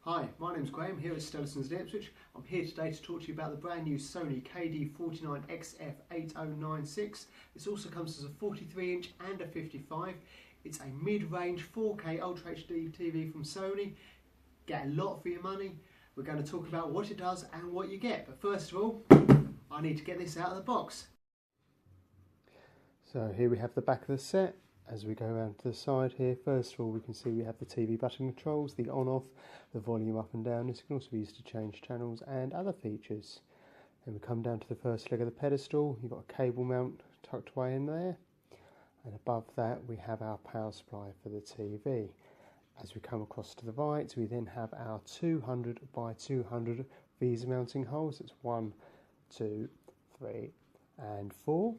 Hi, my name's Graham here at Stellison's in Ipswich. I'm here today to talk to you about the brand new Sony KD49XF8096. This also comes as a 43-inch and a 55. It's a mid-range 4K Ultra HD TV from Sony. Get a lot for your money. We're going to talk about what it does and what you get. But first of all, I need to get this out of the box. So here we have the back of the set. As we go around to the side here, first of all we can see we have the TV button controls, the on-off, the volume up and down. This can also be used to change channels and other features. Then we come down to the first leg of the pedestal. You've got a cable mount tucked away in there, and above that we have our power supply for the TV. As we come across to the right, we then have our 200 by 200 VESA mounting holes. It's 1, 2, 3 and 4.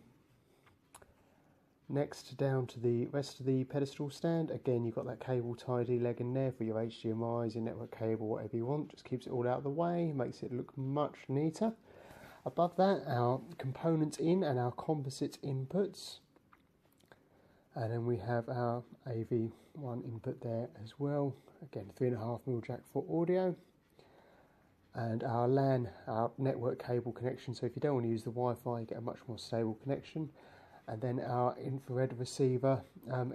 Next, down to the rest of the pedestal stand. Again, you've got that cable tidy leg in there for your HDMIs, your network cable, whatever you want. Just keeps it all out of the way, makes it look much neater. Above that, our components in and our composite inputs. And then we have our AV1 input there as well. Again, 3.5mm jack for audio. And our LAN, our network cable connection. So if you don't want to use the Wi-Fi, you get a much more stable connection. And then our infrared receiver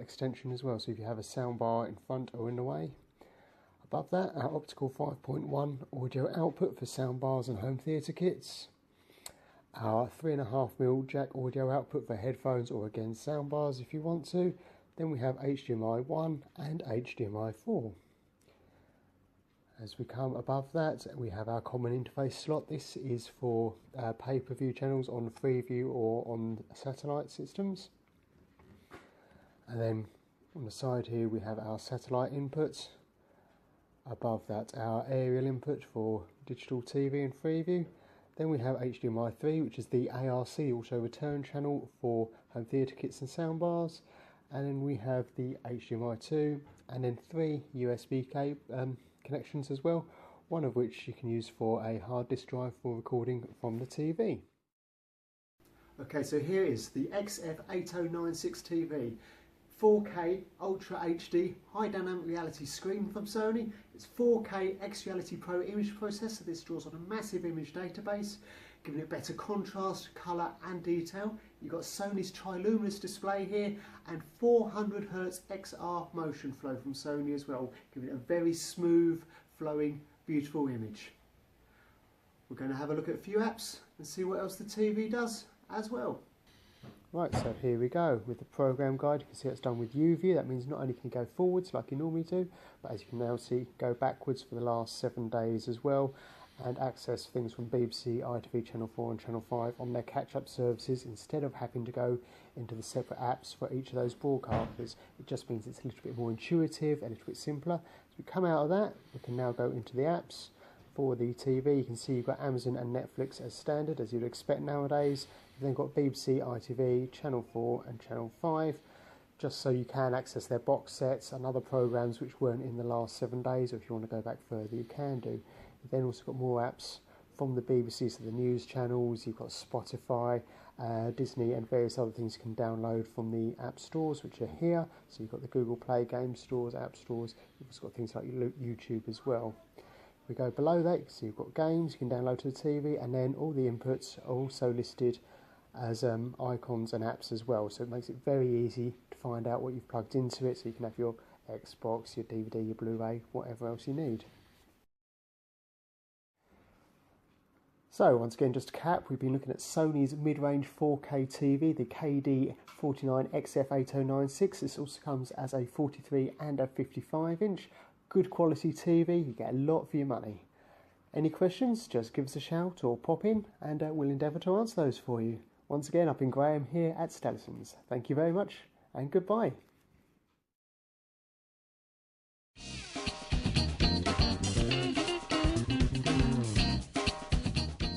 extension as well, so if you have a soundbar in front or in the way. Above that, our optical 5.1 audio output for soundbars and home theatre kits. Our 3.5mm jack audio output for headphones or again soundbars if you want to. Then we have HDMI 1 and HDMI 4. As we come above that, we have our common interface slot. This is for pay-per-view channels on Freeview or on satellite systems. And then on the side here we have our satellite inputs. Above that, our aerial input for digital TV and Freeview. Then we have HDMI 3, which is the ARC, also return channel for home theatre kits and soundbars. And then we have the HDMI 2, and then 3 USB connections as well, one of which you can use for a hard disk drive for recording from the TV. Okay, so here is the XF8096 TV. 4K Ultra HD High Dynamic Reality screen from Sony. It's 4K X-Reality Pro image processor. This draws on a massive image database, giving it better contrast, colour and detail. You've got Sony's triluminous display here and 400Hz XR motion flow from Sony as well, giving it a very smooth, flowing, beautiful image. We're going to have a look at a few apps and see what else the TV does as well. Right, so here we go with the program guide. You can see it's done with U-view. That means not only can you go forwards like you normally do, but as you can now see, go backwards for the last 7 days as well, and access things from BBC, ITV Channel 4 and Channel 5 on their catch-up services instead of having to go into the separate apps for each of those broadcasters. It just means it's a little bit more intuitive, a little bit simpler. So we come out of that, we can now go into the apps. For the TV, you can see you've got Amazon and Netflix as standard, as you'd expect nowadays. You've then got BBC, ITV, Channel 4 and Channel 5, just so you can access their box sets and other programmes which weren't in the last 7 days, or if you want to go back further you can do. You've then also got more apps from the BBC, so the news channels, you've got Spotify, Disney and various other things you can download from the app stores which are here. So you've got the Google Play game stores, app stores, you've also got things like YouTube as well. We go below that, you can see you've got games you can download to the TV, and then all the inputs are also listed as icons and apps as well, so it makes it very easy to find out what you've plugged into it, so you can have your Xbox, your DVD, your Blu-ray, whatever else you need. So once again, just to cap, we've been looking at Sony's mid-range 4K TV, the KD49XF8096. This also comes as a 43 and a 55-inch. Good quality TV, you get a lot for your money. Any questions, just give us a shout or pop in and we'll endeavour to answer those for you. Once again, I've been Graham here at Stellison's. Thank you very much and goodbye.